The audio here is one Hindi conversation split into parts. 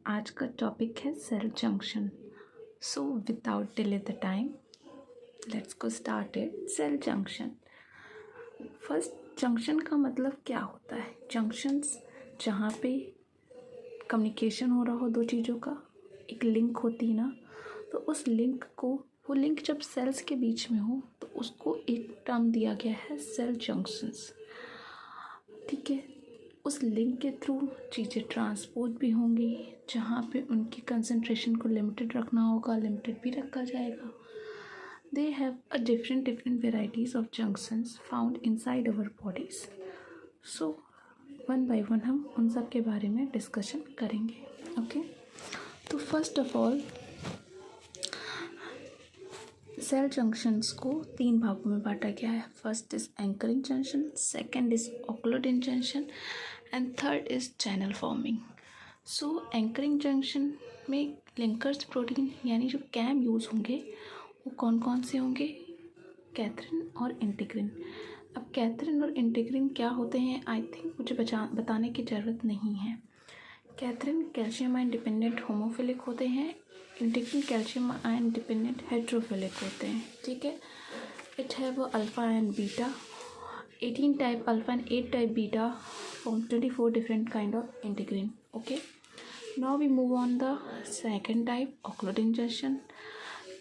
आज का टॉपिक है cell junction. So without delay the time let's go started. Cell junction. First, junction का मतलब क्या होता है? जंक्शंस जहाँ पे कम्युनिकेशन हो रहा हो दो चीज़ों का, एक लिंक होती है ना, तो उस लिंक को, वो लिंक जब सेल्स के बीच में हो तो उसको एक टर्म दिया गया है सेल जंक्शंस। ठीक है, उस लिंक के थ्रू चीज़ें ट्रांसपोर्ट भी होंगी, जहाँ पे उनकी कंसंट्रेशन को लिमिटेड रखना होगा, लिमिटेड भी रखा जाएगा। They have a different varieties of junctions found inside our bodies. So one by one हम उन सब के बारे में डिस्कशन करेंगे। ओके, तो first of all cell junctions को 3 भागों में बांटा गया है। First is anchoring junction, second is occluding junction and third is channel forming. So anchoring junction में लिंकर्स प्रोटीन यानी जो कैम यूज़ होंगे वो कौन कौन से होंगे? कैथरीन और इंटीग्रिन। अब कैथरीन और इंटीग्रिन क्या होते हैं, आई थिंक मुझे बताने की ज़रूरत नहीं है। Cadherin calcium ion dependent homophilic होते हैं, integrin calcium ion dependent heterophilic होते हैं। ठीक है, it have alpha and beta, 18 type alpha and 8 type beta from 24 different kind of integrin. Okay, now we move on the second type, occluding junction.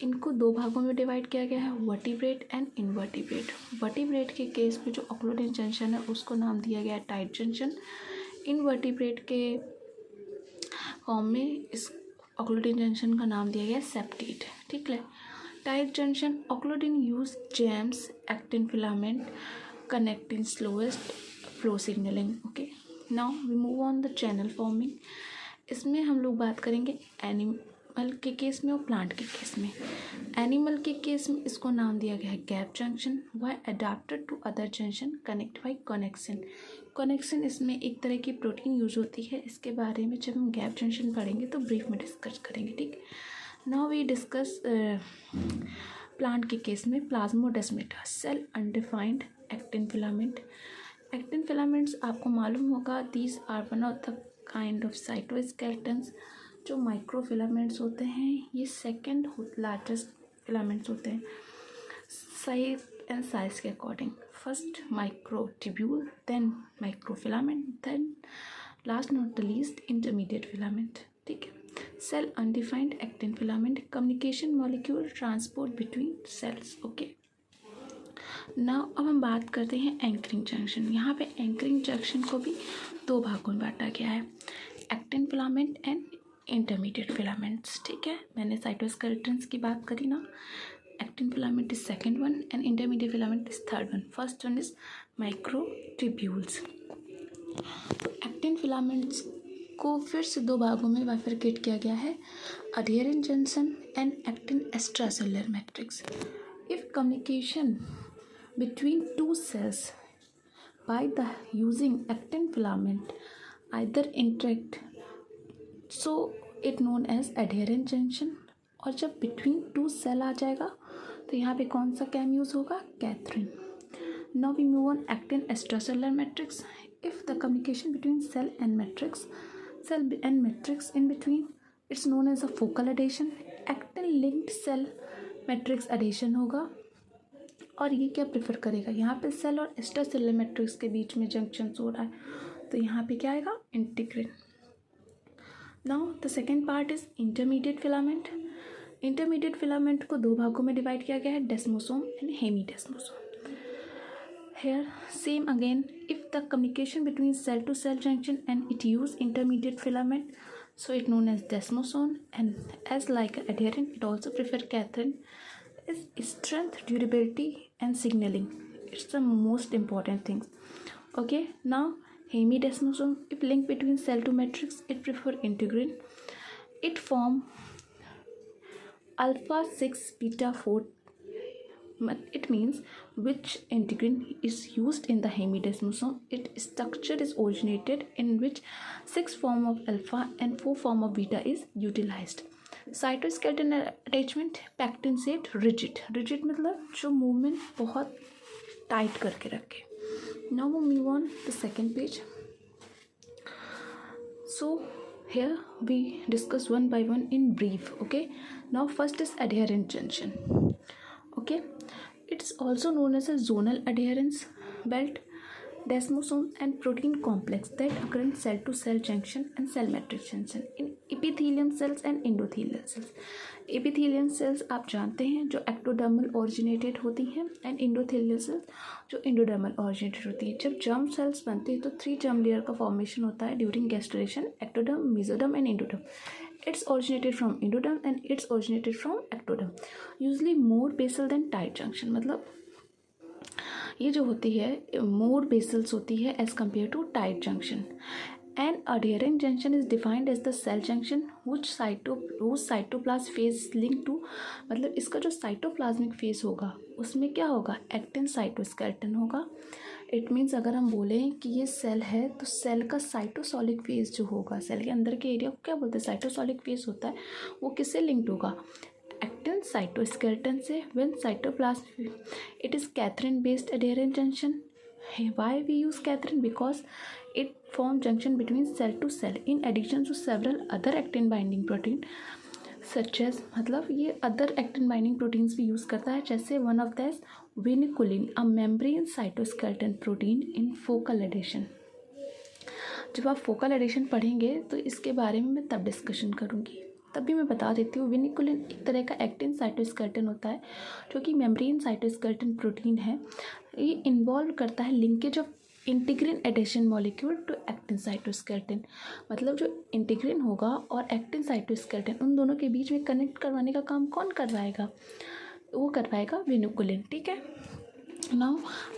इनको 2 भागों में डिवाइड किया गया है, वर्टिब्रेट एंड इनवर्टिब्रेट। वर्टिब्रेट के केस में जो ऑक्लूडिंग जंक्शन है उसको नाम दिया गया है टाइट जंक्शन। इनवर्टिब्रेट के फॉर्म में इस ऑक्लूडिंग जंक्शन का नाम दिया गया है सेप्टेट। ठीक है, tight junction occludin use JAMs actin filament connecting slowest flow signalling. Okay, now we move on the channel forming. इसमें हम लोग बात करेंगे एनिमल के केस में और प्लांट के केस में। एनिमल के केस में इसको नाम दिया गया है gap junction, why adapted to other junction connect by connection. Connection इसमें एक तरह की प्रोटीन यूज होती है, इसके बारे में जब हम गैप जंक्शन पढ़ेंगे तो ब्रीफ में डिस्कस करेंगे। ठीक, नाउ वी डिस्कस प्लांट के केस में plasmodesmata, cell undefined actin filament. Actin filaments आपको मालूम होगा, these are one of the kind of cytoskeletons. जो माइक्रो फिलामेंट्स होते हैं ये सेकेंड लार्जेस्ट फिलामेंट्स होते हैं साइज एंड साइज के according. First microtubule, then microfilament, then last not the least intermediate filament. ठीक है, cell undefined actin filament, communication molecule, transport between cells. Okay, now अब हम बात करते हैं एंकरिंग जंक्शन। यहाँ पे एंकरिंग जंक्शन को भी 2 भागों में बांटा गया है, actin filament and intermediate filaments. ठीक है, मैंने साइटोस्केलेटन्स की बात करी ना, actin filament is second one and intermediate filament is third one. First one is microtubules. तो एक्टिन फिलामेंट्स को फिर से 2 भागों में बाइफरकेट किया गया है, adherent junction and actin extracellular matrix. If communication between 2 cells by the using actin filament either interact, so it known as adherent junction। और जब between 2 cell आ जाएगा तो यहाँ पे कौन सा कैम यूज़ होगा? Catherine. Now we move on actin extracellular matrix. If the communication between cell and matrix in between, it's known as a focal adhesion। actin linked cell matrix adhesion होगा। और ये क्या प्रेफर करेगा? यहाँ पे सेल और एक्स्ट्रासेलुलर मैट्रिक्स के बीच में जंक्शन हो रहा है तो यहाँ पे क्या आएगा? Integrin. Now the second part is intermediate filament. Intermediate filament को 2 भागों में डिवाइड किया गया है, desmosome and hemidesmosome. Here same again, if the communication between cell to cell junction and it use intermediate filament, so it known as desmosome, and as like adherent it also prefer catherine is strength, durability and signaling. It's the most important things. Okay, now hemidesmosome, if link between cell to matrix it prefer integrin. It form alpha 6 beta 4. It means which integrin is used in the hemidesmosome. Its structure is originated in which 6 form of alpha and 4 form of beta is utilized. Cytoskeleton attachment pectin set, rigid मतलब जो मूवमेंट बहुत टाइट करके रखे। Now we move on the second page. So Here we discuss one by one in brief. Okay, now first is adherent junction. Okay, it's also known as a zonal adherence belt, desmosome and protein complex that occur in cell to cell junction and cell matrix junction in epithelium cells and endothelial cells. Epithelium cells आप जानते हैं जो एक्टोडर्मल ओरिजिनेटेड होती हैं, एंड इंडोथेलियल सेल्स जो इंडोडर्मल ओरिजिनेटेड होती है. जब जर्म सेल्स बनते हैं तो 3 जर्म लेयर का फॉर्मेशन होता है during gestation, ectoderm, mesoderm and endoderm. It's originated from endoderm and it's originated from ectoderm. Usually more basal than tight junction. मतलब ये जो होती है more basals होती है as compared to tight junction. An adherent junction is defined as the cell junction whose cytoplasm phase linked to, मतलब इसका जो साइटोप्लाज्मिक फेज होगा उसमें क्या होगा, एक्टिन साइटोस्केलेटन होगा. इट मीन्स अगर हम बोलें कि ये सेल है तो सेल का साइटोसॉलिक फेज जो होगा, सेल के अंदर के एरिया को क्या बोलते हैं, साइटोसॉलिक फेज होता है, वो किससे लिंक्ड होगा, एक्टिन साइटोस्केलेटन से. When cytoplasm it is cadherin based adherent junction. Why we use Catherine? Because it forms junction between cell to cell in addition to several other actin binding protein such as, मतलब ये other actin binding proteins भी यूज़ करता है, जैसे one of the vinculin, a membrane cytoskeleton protein in focal adhesion. जब आप फोकल एडिशन पढ़ेंगे तो इसके बारे में मैं तब डिस्कशन करूँगी. तभी मैं बता देती हूँ, विनिकुलिन एक तरह का एक्टिन साइटोस्केलेटन होता है जो कि मेम्ब्रेन साइटोस्केलेटन प्रोटीन है. ये इन्वॉल्व करता है linkage of integrin adhesion molecule to actin cytoskeleton. मतलब जो इंटीग्रिन होगा और एक्टिन साइटोस्केलेटन उन दोनों के बीच में कनेक्ट करवाने का काम कौन करवाएगा, वो करवाएगा विनिकुलिन. ठीक है. Now,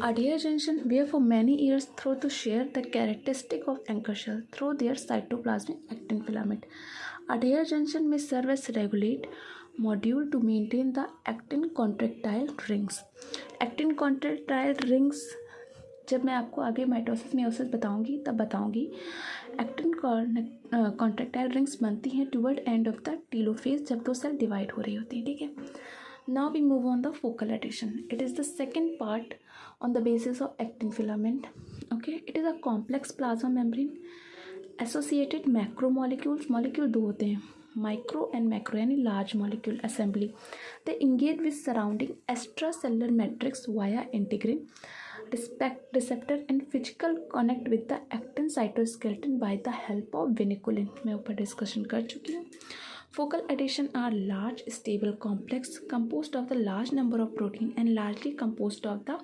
adherent junction were for many years thought to share the characteristic of anchor cell through their cytoplasmic actin filament. Adherent junction may serve as regulate module to maintain the actin contractile rings. Actin contractile rings जब मैं आपको आगे माइटोसिस मेयोसिस बताऊंगी तब बताऊंगी. एक्टिन कॉन्ट्रैक्टाइल रिंग्स बनती हैं toward end of the telophase जब दो सेल डिवाइड हो रही होती हैं. ठीक है. Now we move on the focal adhesion. It is the second part on the basis of actin filament. Okay, it is a complex plasma membrane associated macromolecules. Molecule दो होते हैं, micro and macro, यानी large molecule assembly. They engage with surrounding extracellular matrix via integrin receptor and physical connect with the actin cytoskeleton by the help of vinculin. मैं ऊपर डिस्कशन कर चुकी हूँ. Focal adhesion are large stable complex composed of the large number of protein and largely composed of the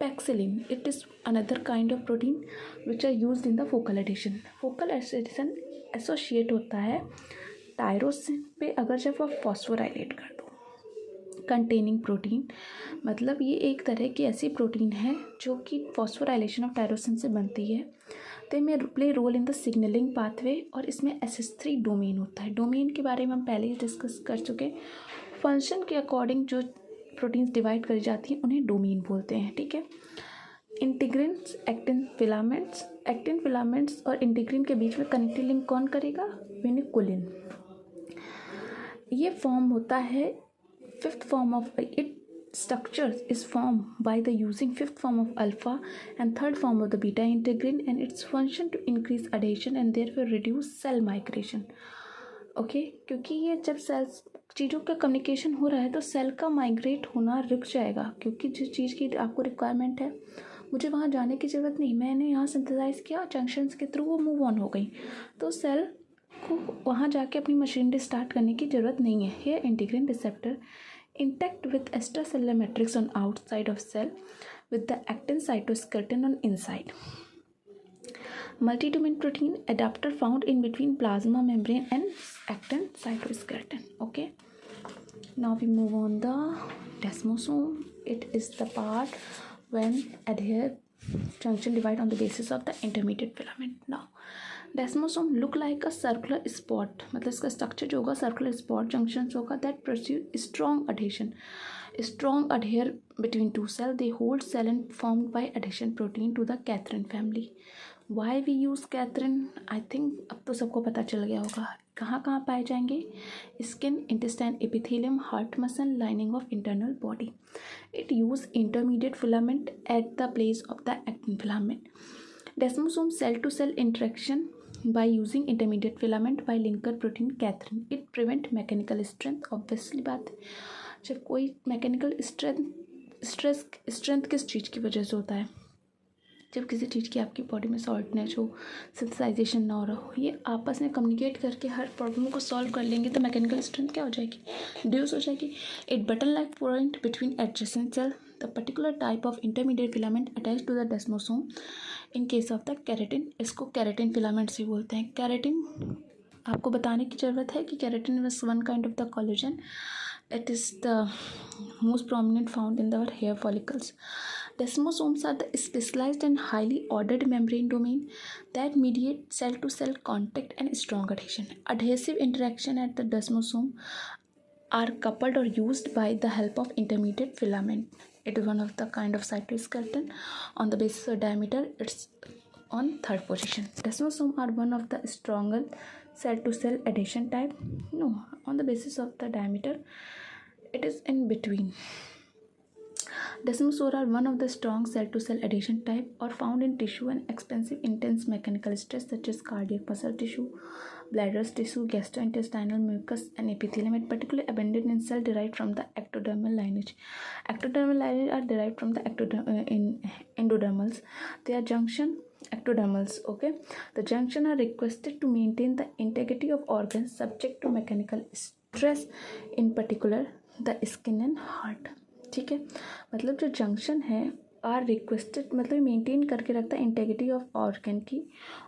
paxillin. It is another kind of protein which are used in the focal adhesion. Focal adhesion associate होता है टायरोसिन पे अगर जब आप फॉस्फोराइलेट कर दो. कंटेनिंग प्रोटीन, मतलब ये एक तरह की ऐसी प्रोटीन है जो कि फॉस्फोराइलेशन ऑफ टायरोसिन से बनती है. They may play role in the signalling pathway और इसमें SS3 डोमेन होता है. डोमेन के बारे में हम पहले ही डिस्कस कर चुके. फंक्शन के अकॉर्डिंग जो प्रोटीन्स डिवाइड करी जाती हैं उन्हें डोमेन बोलते हैं. ठीक है. इंटीग्रिन्स, एक्टिन फिलामेंट्स और इंटीग्रिन के बीच में कनेक्टिव लिंक कौन करेगा, विनिकुलिन. ये फॉर्म होता है fifth form of it structures is formed by the using fifth form of alpha and third form of the beta integrin and its function to increase adhesion and therefore reduce cell migration. Okay, क्योंकि ये जब सेल्स चीज़ों का कम्युनिकेशन हो रहा है तो सेल का माइग्रेट होना रुक जाएगा, क्योंकि जिस चीज़ की आपको रिक्वायरमेंट है मुझे वहाँ जाने की ज़रूरत नहीं, मैंने यहाँ सिंथेसाइज किया जंक्शंस के थ्रू वो मूव ऑन हो गई, तो सेल को वहाँ जाके अपनी मशीनरी स्टार्ट करने की ज़रूरत नहीं है. ये integrin receptor intact with extracellular matrix on outside of cell with the actin cytoskeleton on inside. Multi-domain protein adapter found in between plasma membrane and actin cytoskeleton. Okay. Now we move on the desmosome. It is the part when adherent junction divide on the basis of the intermediate filament. Now desmosome look like a circular spot, मतलब इसका स्ट्रक्चर जो होगा सर्कुलर स्पॉट जंक्शन होगा that produce strong adhesion, strong adhere between two cell. They hold cell and formed by addition protein to the cadherin family. Why we use cadherin, I think अब तो सबको पता चल गया होगा. कहाँ कहाँ पाए जाएंगे, skin, intestine, epithelium, heart muscle, lining of internal body. It use intermediate filament at the place of the actin filament. Desmosome cell to cell interaction by using intermediate filament by linker protein cadherin. It prevent mechanical strength. Obviously बात है, जब कोई मैकेनिकल स्ट्रेंथ किस चीज़ की वजह से होता है, जब किसी चीज़ की आपकी बॉडी में सॉल्टनेस हो, सिंथेसाइजेशन ना हो रहा हो, ये आपस में कम्युनिकेट करके हर प्रॉब्लम को सॉल्व कर लेंगे तो मैकेनिकल स्ट्रेंथ क्या हो जाएगी, रिड्यूस हो जाएगी. It button like point between adjacent cell. The particular type of intermediate filament attach to the desmosome in case of the keratin. इसको केराटिन फिलामेंट से बोलते हैं. केराटिन आपको बताने की ज़रूरत है कि keratin is one kind of the collagen. It is the most prominent found in our hair follicles. Desmosomes are the specialized and highly ordered membrane domain that mediate cell-to-cell contact and strong adhesion. Adhesive interaction at the desmosome are coupled or used by the help of intermediate filament. It is one of the kind of cytoskeleton. On the basis of diameter, it's on third position. Desmosomes are one of the stronger cell-to-cell adhesion type. No, on the basis of the diameter, it is in between. Desmosomes are one of the strong cell-to-cell adhesion type or found in tissue and expensive intense mechanical stress such as cardiac muscle tissue, bladder tissue, gastrointestinal mucus and epithelium. It particularly abundant in cell derived from the ectodermal lineage. Ectodermal lineage are derived from the endodermals. Their junction ectodermals, okay. The junction are requested to maintain the integrity of organs subject to mechanical stress, in particular the skin and heart. ठीक है, मतलब जो जंक्शन है आर रिक्वेस्टेड, मतलब मेंटेन करके रखता है इंटेग्रिटी ऑफ ऑर्गन की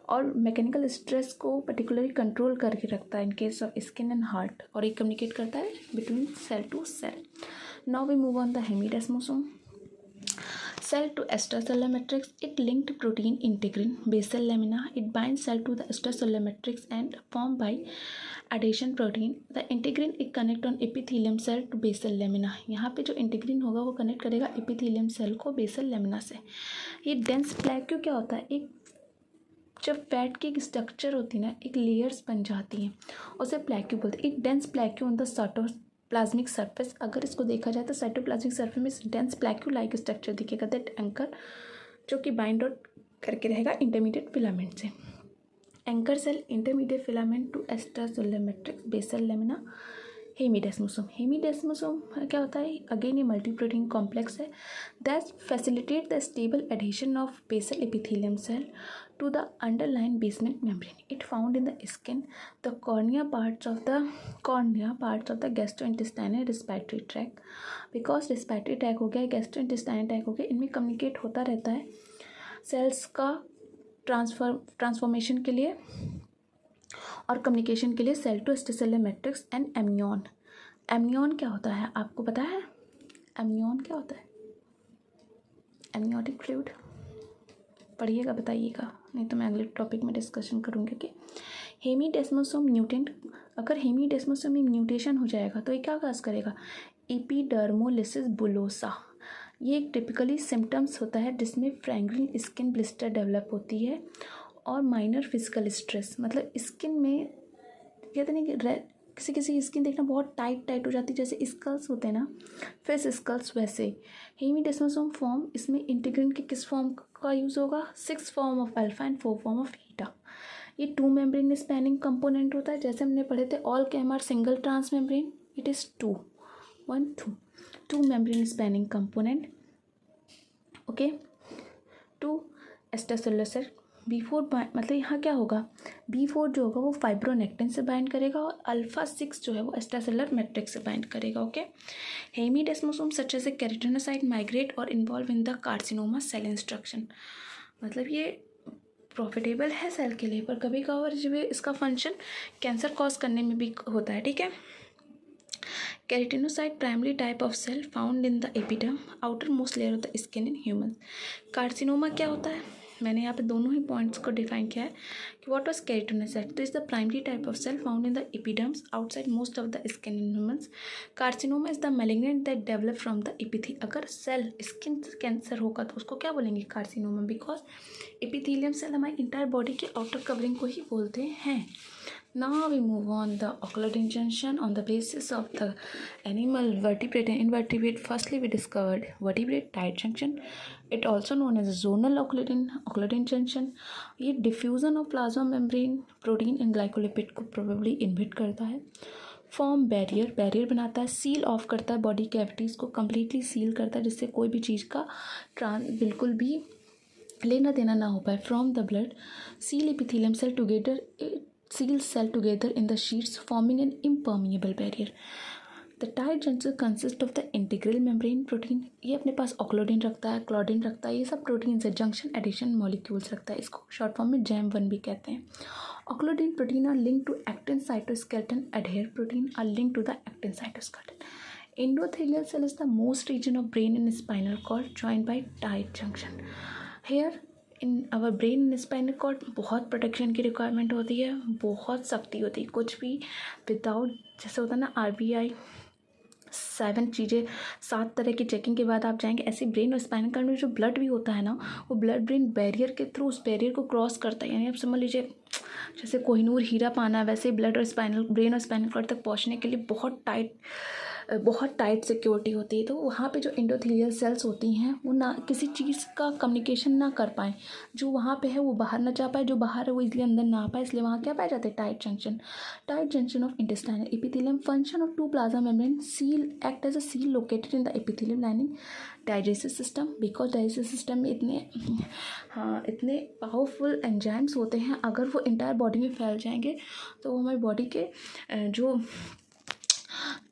और मैकेनिकल स्ट्रेस को पर्टिकुलरली कंट्रोल करके रखता है in case of skin and heart, और ये कम्युनिकेट करता है between cell to cell. Now we move on the hemidesmosome. Cell to extracellular matrix, it linked protein integrin basal lamina. It binds cell to the extracellular matrix and formed by adhesion protein. The integrin it connect on epithelium cell to basal lamina. यहाँ पे जो इंटीग्रिन होगा वो कनेक्ट करेगा एपिथेलियम सेल को बेसल लेमिना से. ये डेंस प्लेक्यू क्या होता है, एक जब फैट की एक स्ट्रक्चर होती है ना, एक लेयर्स बन जाती हैं, उसे प्लेक्यू बोलते हैं. एक dense plaque on the cytoplasmic surface. अगर इसको देखा जाए तो साइटोप्लाज्मिक सरफेस में डेंस प्लेक्यू लाइक स्ट्रक्चर दिखेगा, दैट एंकर जो कि बाइंड आउट करके रहेगा इंटरमीडिएट फिलामेंट से. Anchor cell intermediate filament to extracellular matrix basal lamina. Hemidesmosome. Hemidesmosome क्या होता है, अगेन ये मल्टी प्रोटीन कॉम्प्लेक्स है that facilitate the stable addition of basal epithelium cell to the underlying basement membrane. It found in the skin, the cornea, parts of the gastrointestinal respiratory tract. Because respiratory tract हो गया, gastrointestinal tract हो गया, इनमें कम्युनिकेट होता रहता है सेल्स का ट्रांसफॉर्मेशन के लिए और कम्युनिकेशन के लिए cell to extracellular matrix and amnion. Amnion क्या होता है आपको पता है, एम्नियन क्या होता है, एम्नियोटिक फ्लूइड पढ़िएगा बताइएगा, नहीं तो मैं अगले टॉपिक में डिस्कशन करूँगी कि हेमीडेस्मोसोम म्यूटेंट. अगर हेमीडेस्मोसोम में म्यूटेशन हो जाएगा तो ये क्या काज करेगा, एपिडर्मोलिसिस बुलोसा. ये एक टिपिकली सिम्टम्स होता है जिसमें फ्रैंगलिन स्किन ब्लिस्टर डेवलप होती है और माइनर फिजिकल स्ट्रेस. मतलब स्किन में कहते नहीं कि किसी किसी की स्किन देखना बहुत टाइट हो जाती है, जैसे स्कल्स होते हैं ना, फेस स्कल्स, वैसे हेमीडेस्मोसोम फॉर्म. इसमें इंटीग्रिन के किस फॉर्म का यूज़ होगा, 6 form of alpha and 4 form of beta. ये 2 मेम्ब्रेन स्पैनिंग कंपोनेंट होता है, जैसे हमने पढ़े थे all CAM are single transmembrane. It is 2 membrane spanning component. Okay, 2 extracellular cell. B4 मतलब यहाँ क्या होगा, B4 जो होगा वो फाइब्रोनेक्टिन से बाइंड करेगा और अल्फा 6 जो है वो एक्स्ट्रासेलुलर मैट्रिक्स से बाइंड करेगा. Okay, hemidesmosome such as a keratinocyte migrate और involve in the carcinoma cell instruction. मतलब ये प्रॉफिटेबल है सेल के लिए, पर कभी कभार जो है इसका फंक्शन कैंसर कॉज करने में भी होता है. ठीक है, keratinocyte primary type of cell found in the epiderm outer most layer of the skin in human. Carcinoma क्या होता है, मैंने यहाँ पे दोनों ही पॉइंट्स को डिफाइन किया है कि व्हाट वाज केराटिनोसाइट. तो is the primary type of cell found in the epidermis outside most of the skin in humans. Carcinoma is the malignant that develop from the epithe. अगर सेल स्किन कैंसर होगा तो उसको क्या बोलेंगे, कार्सिनोमा, बिकॉज एपिथेलियम सेल हमारी इंटायर बॉडी के आउटर कवरिंग को ही बोलते हैं. Now we move on the occludin junction on the basis of the animal vertebrate and invertebrate. Firstly, we discovered vertebrate tight junction. It also known as zonal occludin junction. ये diffusion of plasma membrane protein and glycolipid को probably inhibit करता है. फॉर्म बैरियर बनाता है, सील ऑफ करता है बॉडी कैविटीज़ को, कम्प्लीटली सील करता है जिससे कोई भी चीज़ का बिल्कुल भी लेना देना ना हो पाए. From the blood seal epithelium cell together seals cell together in the sheets forming an impermeable barrier. The tight junction consists of the integral membrane protein. ये अपने पास ऑक्लोडिन रखता है, क्लोडिन रखता है, ये सब प्रोटीन से जंक्शन एडिशन मॉलिक्यूल्स रखता है. इसको शॉर्ट फॉर्म में JAM1 भी कहते हैं. Occludin protein are link to actin cytoskeleton. Adhere protein are link to the actin cytoskeleton. Endothelial cell is the most region of brain and spinal cord joined by tight junction. Here in our brain and spinal cord बहुत प्रोटेक्शन की रिक्वायरमेंट होती है, बहुत सख्ती होती है. कुछ भी विदाउट, जैसे होता है ना RBI 7 तरह की चेकिंग के बाद आप जाएंगे, ऐसे ब्रेन और स्पाइनल कॉर्ड में जो ब्लड भी होता है ना, वो ब्लड ब्रेन बैरियर के थ्रू उस बैरियर को क्रॉस करता है. यानी आप समझ लीजिए जैसे कोहिनूर हीरा पाना है, वैसे ब्लड और ब्रेन और स्पाइनल कॉर्ड तक पहुँचने के लिए बहुत टाइट सिक्योरिटी होती है. तो वहाँ पे जो एंडोथेलियल सेल्स होती हैं वो ना किसी चीज़ का कम्युनिकेशन ना कर पाएँ, जो वहाँ पे है वो बाहर ना जा पाए, जो बाहर है वो इसलिए अंदर ना आ पाए. इसलिए वहाँ क्या पाए जाते हैं? Tight junction of intestinal epithelium. Function of 2 plasma membrane seal act as a seal located in the epithelium lining. Digestive system, because digestive system में इतने पावरफुल एंजाइम्स होते हैं, अगर वो इंटायर बॉडी में फैल जाएंगे तो वो हमारी बॉडी के जो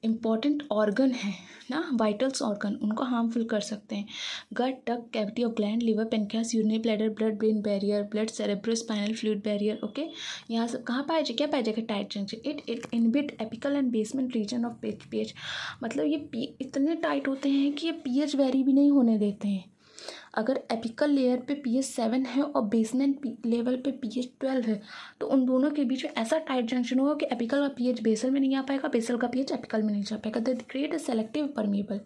इम्पॉर्टेंट ऑर्गन है ना, वाइटल्स ऑर्गन, उनको हार्मफुल कर सकते हैं. Gut, duct, cavity of gland, liver, pancreas, urinary bladder, blood brain barrier, blood cerebrospinal fluid barrier. Okay, यहाँ सब कहाँ पाया जाए? क्या पाया जाएगा? Tight junction. It inhibit apical and basement region of pH. मतलब ये इतने टाइट होते हैं कि ये पीएच वेरी भी नहीं होने देते हैं. अगर एपिकल लेयर पे pH 7 है और बेसमेंट लेवल पे pH 12 है, तो उन दोनों के बीच में ऐसा टाइट जंक्शन होगा कि एपिकल का pH बेसल में नहीं आ पाएगा, बेसल का pH एपिकल में नहीं जा पाएगा. The create a selective permeable.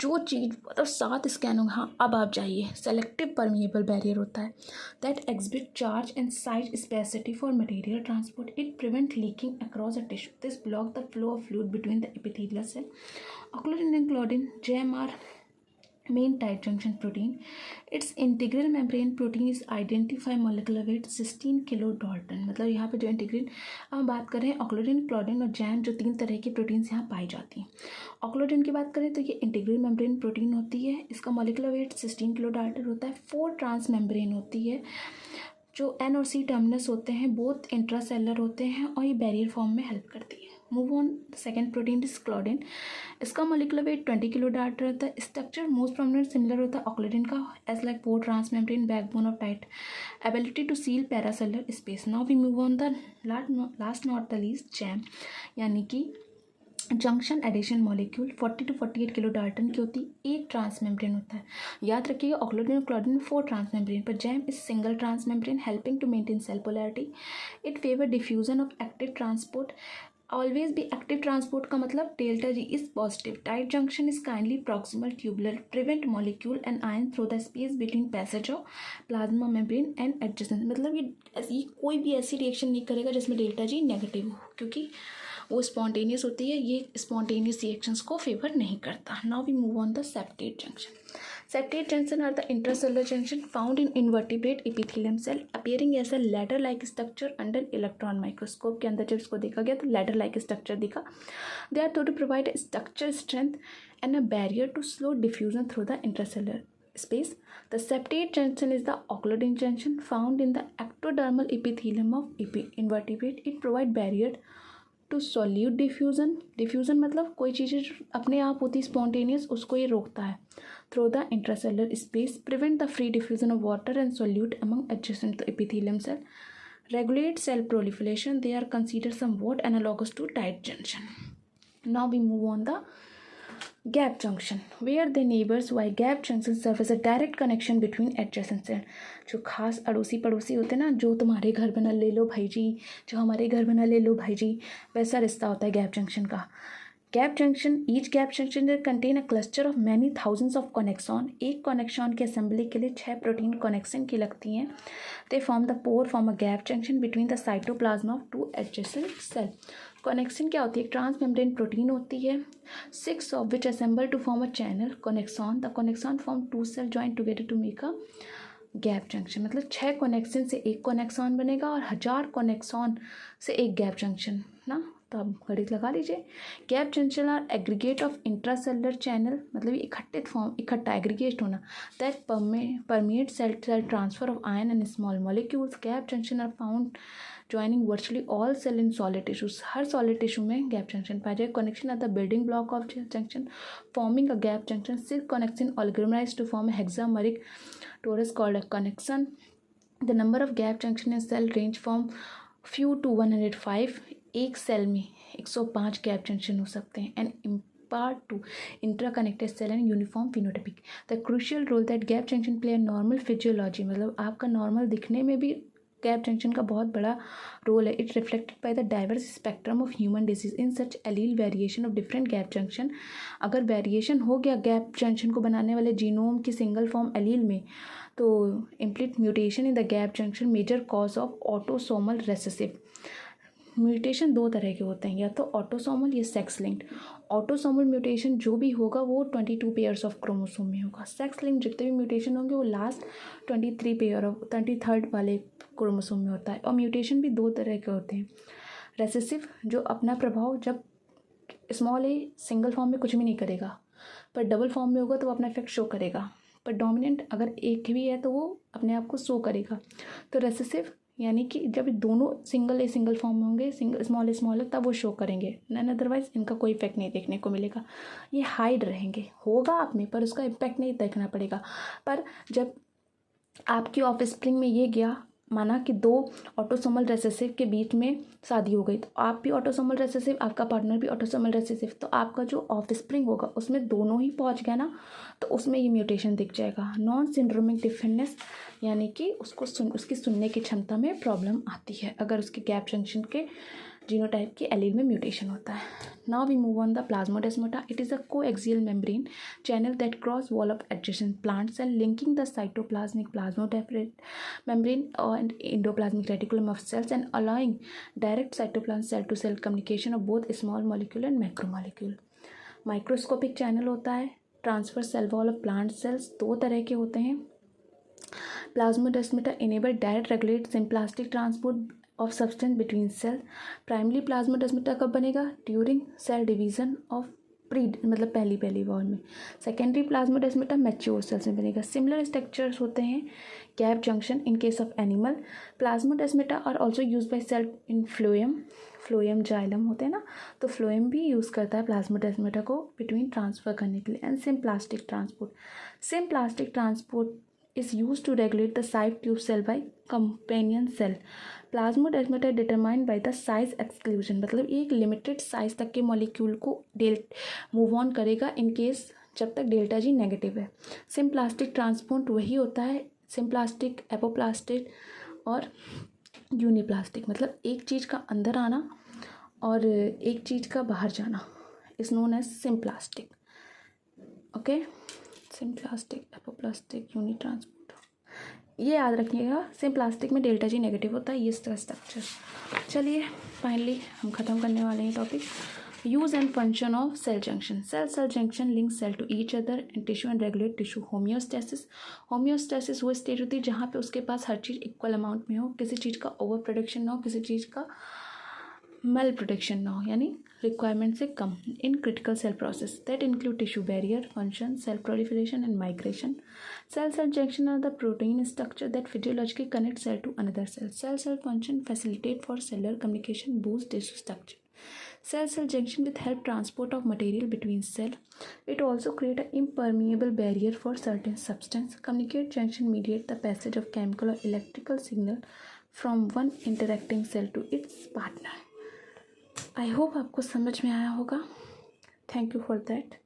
जो चीज़ मतलब 7 स्कैन होंगे, हाँ अब आप जाइए, सेलेक्टिव परमिएबल बैरियर होता है. That exhibit charge and size specificity for material transport. It prevent leaking across a tissue. This block the flow of fluid between the epithelial cell. Occludin and claudin, JAM are main tight junction protein. Its integral membrane protein is identified molecular weight 16 kilodalton. मतलब यहाँ पे जो इंटीग्रल, अब हम बात करें ऑक्लोडिन, क्लोडिन और JAM, जो 3 तरह की प्रोटीन्स यहाँ पाई जाती हैं. ऑक्लोडिन की बात करें तो ये इंटीग्रल मेम्ब्रेन प्रोटीन होती है. इसका मोलिकुलर वेट 16 किलोडाल्टन होता है. 4 ट्रांस मेम्ब्रेन होती है. जो N और C टर्मिनस होते हैं बोथ इंट्रासेलर होते हैं और ये बैरियर फॉर्म में हेल्प करती है. Move on, second protein is claudin. इसका मोलिकुलर वेट 20 किलोडाल्टन रहता है. स्ट्रक्चर मोस्ट प्रोमिनेंट सिमिलर होता है ऑक्लोडिन का, as like 4 transmembrane backbone of tight ability to seal paracellular space. Now we move on the last not the least, JAM, यानी कि junction addition molecule. 40 to 48 kilodalton की होती है. एक ट्रांस मेम्ब्रेन होता है. याद रखिएगा ऑक्लोडिन और क्लोडिन में 4 ट्रांस मेम्ब्रेन, पर JAM is single transmembrane helping to maintain cell polarity. It favour diffusion of active transport. Always भी एक्टिव ट्रांसपोर्ट का मतलब delta G is positive. Tight junction is kindly proximal tubular, prevent molecule and ion through the space between passage of plasma membrane and adjacent. मतलब ये कोई भी ऐसी रिएक्शन नहीं करेगा जिसमें डेल्टा G नेगेटिव हो, क्योंकि वो स्पॉन्टेनियस होती है. ये स्पॉन्टेनियस रिएक्शंस को फेवर नहीं करता. Now we move on the septate junction. Septate junction are the intracellular junction found in invertebrate epithelium cell, appearing as a ladder-like structure under electron microscope. के अंदर जब इसको देखा गया तो ladder-like structure दिखा. They are thought to provide a structure strength and a barrier to slow diffusion through the intracellular space. The septate junction is the occludin junction found in the ectodermal epithelium of invertebrate. It provide barrier to solute diffusion मतलब कोई चीज़ें अपने आप होती स्पॉन्टेनियस, उसको ये रोकता है. Through the intracellular space, prevent the free diffusion of water and solute among adjacent epithelium cell. Regulate cell proliferation. They are consider somewhat analogous to tight junction. Now we move on the gap junction, where the neighbors. Why gap junction serve as a direct connection between adjacent cell. जो खास अड़ोसी पड़ोसी होते हैं ना, जो तुम्हारे घर बना ले लो भाई जी, जो हमारे घर बना ले लो भाई जी, वैसा रिश्ता होता है गैप जंक्शन का. Gap junction, each gap junction contain a cluster of many thousands of connexon. एक कनेक्सॉन की असेंबली के लिए 6 प्रोटीन कनेक्शन की लगती हैं। They form a gap junction between the cytoplasm of two adjacent cell. Connection क्या होती है? ट्रांस मेम्ब्रेन प्रोटीन होती है, 6 of which assemble to form a channel connexon. The connexon form 2 cell join together to make a gap junction. मतलब 6 कनेक्शन से एक कनेक्सॉन बनेगा और 1000 कनेक्सॉन से एक गैप जंक्शन ना। तो आप गणित लगा लीजिए। Gap junction are aggregate of intracellular channel, मतलब इकट्ठा एग्रीगेट होना, that permit cell transfer of ion and small molecules. Gap junction are found joining virtually all cell in solid tissues. हर सॉलिड टिश्यू में गैप जंक्शन पाया जाए। Connection are the building block of junction forming a gap junction. सिर्फ connection oligomerize to form hexameric torus called a connection. The number of gap junction in cell range from few to 105. एक सेल में 105 गैप जंक्शन हो सकते हैं and impart to interconnected cell and uniform phenotypic. The crucial role that gap junction play a normal physiology, मतलब आपका नॉर्मल दिखने में भी गैप जंक्शन का बहुत बड़ा रोल है. It reflected by the diverse spectrum of human disease in such allele variation of different gap junction. अगर वेरिएशन हो गया गैप जंक्शन को बनाने वाले जीनोम की सिंगल फॉर्म एलील में, तो इम्प्लीट mutation in the gap junction major cause of autosomal recessive. Mutation दो तरह के होते हैं, या तो ऑटोसोमल या सेक्स लिंक्ड. ऑटोसोमल म्यूटेशन जो भी होगा वो 22 पेयर्स ऑफ क्रोमोसोम में होगा. सेक्स लिंक्ड जितने भी म्यूटेशन होंगे वो लास्ट 23rd वाले क्रोमोसोम में होता है. और म्यूटेशन भी दो तरह के होते हैं. रेसेसिव जो अपना प्रभाव जब स्मॉल ए सिंगल फॉर्म में कुछ भी नहीं करेगा, पर डबल फॉर्म में होगा तो वो अपना इफेक्ट शो करेगा. पर डोमिनेंट अगर एक भी है तो वो अपने आप को शो करेगा. तो रेसेसिव यानी कि जब दोनों सिंगल फॉर्म में होंगे, स्मॉल तब वो शो करेंगे, नन अदरवाइज इनका कोई इफेक्ट नहीं देखने को मिलेगा. ये हाइड रहेंगे, होगा आप में पर उसका इम्पैक्ट नहीं देखना पड़ेगा. पर जब आपकी ऑफ स्प्रिंग में ये गया, माना कि दो ऑटोसोमल रेसेसिव के बीच में शादी हो गई, तो आप भी ऑटोसोमल रेसेसिव, आपका पार्टनर भी ऑटोसोमल रेसेसिव, तो आपका जो ऑफ स्प्रिंग होगा उसमें दोनों ही पहुंच गया ना, तो उसमें ये म्यूटेशन दिख जाएगा. नॉन सिंड्रोमिक डिफरेंस यानी कि उसकी सुनने की क्षमता में प्रॉब्लम आती है अगर उसके गैप जंक्शन के जीनोटाइप के एलील में म्यूटेशन होता है. Now we move on the plasmodesmata. It is a coaxial membrane channel that cross wall of adjacent plant cell linking the cytoplasmic plasmodesmata membrane and endoplasmic reticulum of cells and allowing direct cytoplasm cell to cell communication of both small molecule and macromolecule. Microscopic channel होता है. Transfer cell wall of plant cells दो तरह के होते हैं. Plasmodesmata enable direct regulate symplastic transport of substance between cell. Primary plasmodesmata कब बनेगा? ड्यूरिंग सेल डिवीजन ऑफ मतलब पहली वॉल में. सेकेंडरी प्लाज्मोडेस्माटा मैच्योर सेल्स में बनेगा. सिमिलर स्ट्रक्चर्स होते हैं gap junction in case of animal. Plasmodesmata are also use by cell in phloem xylem होते हैं ना, तो फ्लोएम भी यूज़ करता है प्लाज्मोडेस्माटा को बिटवीन ट्रांसफ़र करने के लिए. And symplastic transport is used to regulate the side tube cell by companion cell. Plasmodesmata determined by the size exclusion, मतलब एक लिमिटेड साइज तक के मॉलिक्यूल को मूव ऑन करेगा इन केस जब तक डेल्टा जी नेगेटिव है. सिम्प्लास्टिक ट्रांसपोर्ट वही होता है, सिम्प्लास्टिक, एपोप्लास्टिक और यूनिप्लास्टिक, मतलब एक चीज़ का अंदर आना और एक चीज़ का बाहर जाना is known as symplastic. Okay, symplastic, apoplastic, unitransport, ये याद रखिएगा. सिम्प्लास्टिक में डेल्टा जी नेगेटिव होता है, ये स्ट्रक्चर. चलिए फाइनली हम ख़त्म करने वाले हैं topic. Use and function of cell junction. Cell junction link cell to each other and tissue and regulate tissue. Homeostasis वो स्टेट होती है जहाँ पे उसके पास हर चीज़ इक्वल अमाउंट में हो, किसी चीज़ का ओवर प्रोडक्शन ना हो, किसी चीज़ का मेल प्रोडक्शन ना हो, यानी रिक्वायरमेंट से कम. In critical cell process that include tissue barrier function, cell proliferation and migration. Cell junction are the protein structure that physiologically connect cell to another cell. Cell function facilitate for cellular communication, boost tissue structure. Cell junction with help transport of material between cell. It also create an impermeable barrier for certain substance. Communicate junction mediate the passage of chemical or electrical signal from one interacting cell to its partner. I hope आपको समझ में आया होगा. Thank you for that.